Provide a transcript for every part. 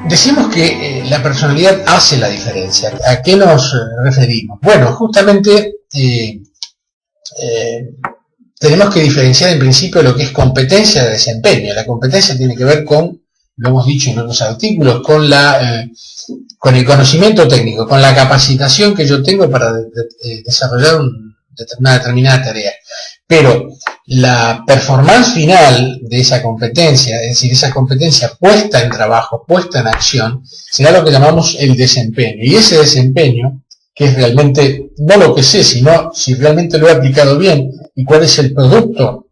Decimos que la personalidad hace la diferencia. ¿A qué nos referimos? Bueno, justamente tenemos que diferenciar en principio lo que es competencia de desempeño. La competencia tiene que ver con, lo hemos dicho en otros artículos, con el conocimiento técnico, con la capacitación que yo tengo para desarrollar una determinada tarea. Pero la performance final de esa competencia, es decir, esa competencia puesta en trabajo, puesta en acción, será lo que llamamos el desempeño. Y ese desempeño, que es realmente no lo que sé, sino si realmente lo he aplicado bien y cuál es el producto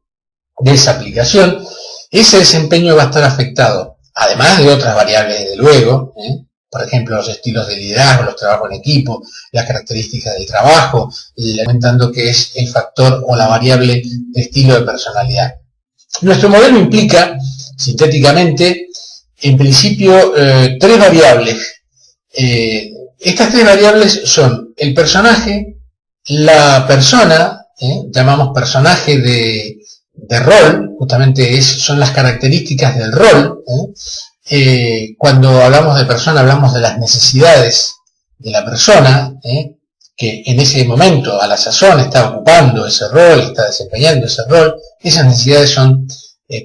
de esa aplicación, ese desempeño va a estar afectado, además de otras variables, desde luego, por ejemplo, los estilos de liderazgo, los trabajos en equipo, las características del trabajo, comentando que es el factor o la variable de estilo de personalidad. Nuestro modelo implica, sintéticamente, en principio, tres variables. Estas tres variables son el personaje, la persona, llamamos personaje de rol, justamente son las características del rol. Cuando hablamos de persona hablamos de las necesidades de la persona, que en ese momento a la sazón está ocupando ese rol, está desempeñando ese rol. Esas necesidades son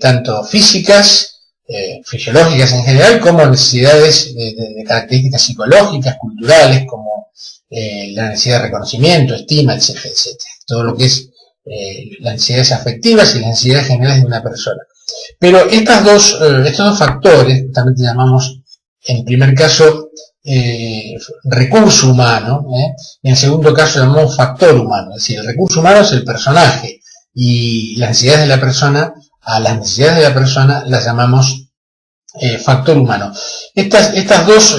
tanto físicas, fisiológicas en general, como necesidades de características psicológicas, culturales, como la necesidad de reconocimiento, estima, etcétera, etcétera. Todo lo que es las necesidades afectivas y las necesidades generales de una persona. Pero estos dos factores, también llamamos, en el primer caso, recurso humano, y en el segundo caso llamamos factor humano. Es decir, el recurso humano es el personaje, y las necesidades de la persona, a las necesidades de la persona las llamamos factor humano. Estas dos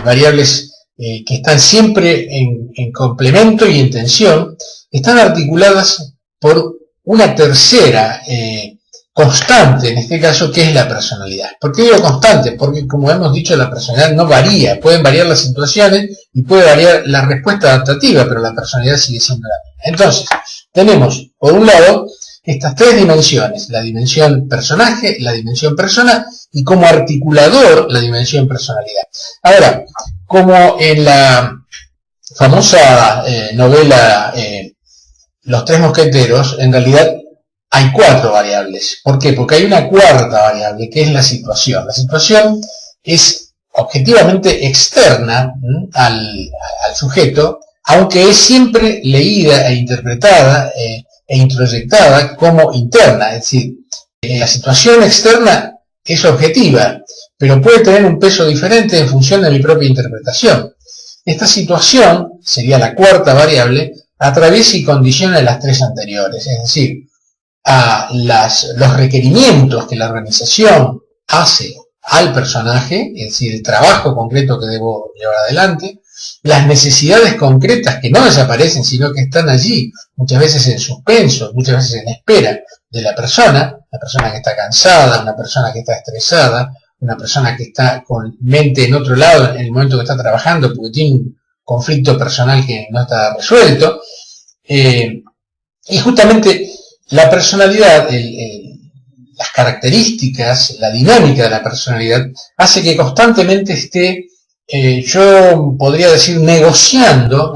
variables, que están siempre en complemento y en tensión, están articuladas por una tercera constante, en este caso, que es la personalidad. ¿Por qué digo constante? Porque, como hemos dicho, la personalidad no varía. Pueden variar las situaciones y puede variar la respuesta adaptativa, pero la personalidad sigue siendo la misma. Entonces, tenemos, por un lado, estas tres dimensiones: la dimensión personaje, la dimensión persona y, como articulador, la dimensión personalidad. Ahora, como en la famosa novela Los Tres Mosqueteros, en realidad hay cuatro variables. ¿Por qué? Porque hay una cuarta variable, que es la situación. La situación es objetivamente externa al sujeto, aunque es siempre leída e interpretada e introyectada como interna. Es decir, la situación externa es objetiva, pero puede tener un peso diferente en función de mi propia interpretación. Esta situación, sería la cuarta variable, atraviesa y condiciona las tres anteriores, es decir, a los requerimientos que la organización hace al personaje, es decir, el trabajo concreto que debo llevar adelante, las necesidades concretas que no desaparecen, sino que están allí, muchas veces en suspenso, muchas veces en espera de la persona que está cansada, una persona que está estresada, una persona que está con mente en otro lado en el momento que está trabajando porque tiene un conflicto personal que no está resuelto. Y justamente la personalidad, las características, la dinámica de la personalidad hace que constantemente esté, yo podría decir, negociando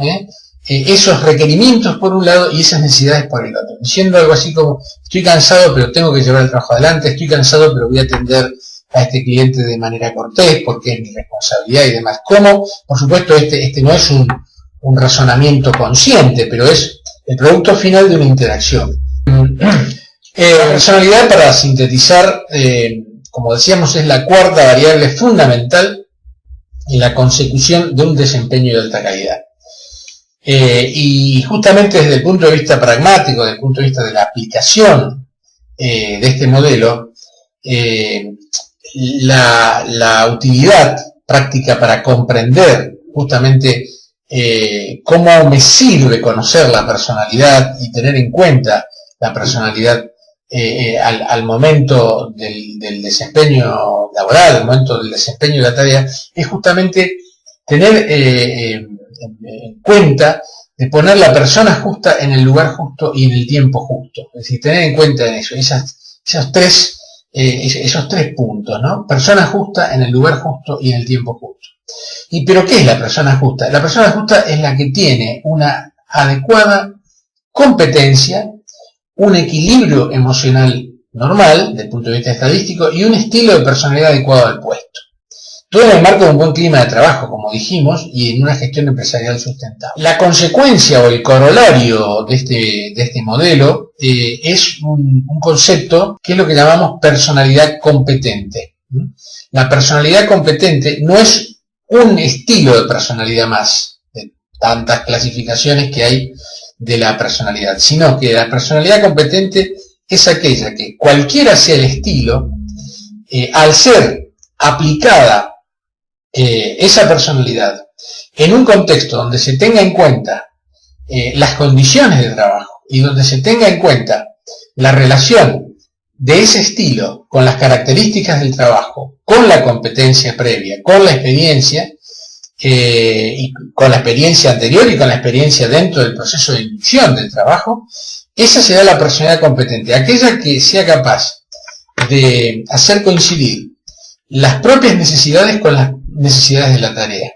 esos requerimientos por un lado y esas necesidades por el otro, diciendo algo así como: estoy cansado pero tengo que llevar el trabajo adelante, estoy cansado pero voy a atender a este cliente de manera cortés porque es mi responsabilidad y demás. Como, por supuesto, este no es un razonamiento consciente, pero es el producto final de una interacción. La personalidad, para sintetizar, como decíamos, es la cuarta variable fundamental en la consecución de un desempeño de alta calidad. Y justamente desde el punto de vista pragmático, desde el punto de vista de la aplicación de este modelo, la utilidad práctica para comprender justamente cómo me sirve conocer la personalidad y tener en cuenta la personalidad al momento del desempeño laboral, al momento del desempeño de la tarea, es justamente tener en cuenta de poner la persona justa en el lugar justo y en el tiempo justo. Es decir, tener en cuenta en eso, esos tres esos 3 puntos, ¿no? Persona justa en el lugar justo y en el tiempo justo. ¿Pero qué es la persona justa? La persona justa es la que tiene una adecuada competencia, un equilibrio emocional normal, desde el punto de vista estadístico, y un estilo de personalidad adecuado al puesto. Todo en el marco de un buen clima de trabajo, como dijimos, y en una gestión empresarial sustentable. La consecuencia o el corolario de este modelo es un concepto que es lo que llamamos personalidad competente. La personalidad competente no es un estilo de personalidad más, de tantas clasificaciones que hay de la personalidad, sino que la personalidad competente es aquella que, cualquiera sea el estilo, al ser aplicada esa personalidad en un contexto donde se tenga en cuenta las condiciones de trabajo y donde se tenga en cuenta la relación de ese estilo con las características del trabajo, con la competencia previa, con la experiencia, y con la experiencia anterior y con la experiencia dentro del proceso de inducción del trabajo, esa será la personalidad competente, aquella que sea capaz de hacer coincidir las propias necesidades con las necesidades de la tarea.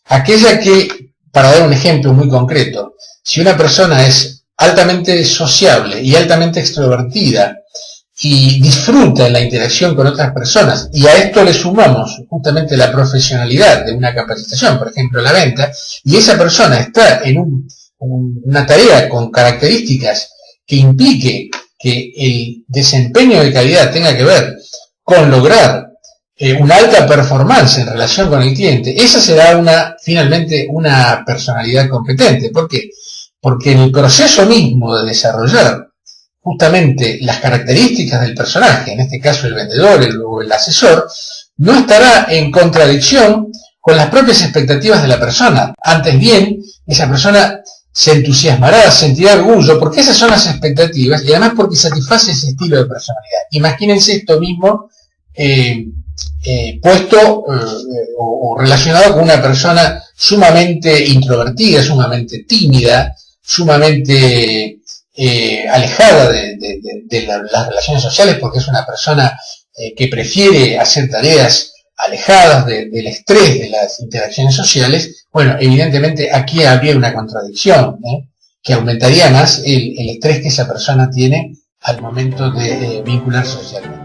Aquella que, para dar un ejemplo muy concreto, si una persona es altamente sociable y altamente extrovertida y disfruta en la interacción con otras personas, y a esto le sumamos justamente la profesionalidad de una capacitación, por ejemplo la venta, y esa persona está en una tarea con características que implique que el desempeño de calidad tenga que ver con lograr una alta performance en relación con el cliente, esa será finalmente una personalidad competente. ¿Por qué? Porque en el proceso mismo de desarrollar justamente las características del personaje, en este caso el vendedor o el asesor, no estará en contradicción con las propias expectativas de la persona. Antes bien, esa persona se entusiasmará, sentirá orgullo, porque esas son las expectativas y además porque satisface ese estilo de personalidad. Imagínense esto mismo puesto o relacionado con una persona sumamente introvertida, sumamente tímida, sumamente alejada de las relaciones sociales, porque es una persona que prefiere hacer tareas alejadas del estrés de las interacciones sociales. Bueno, evidentemente aquí habría una contradicción, que aumentaría más el estrés que esa persona tiene al momento de vincularse socialmente.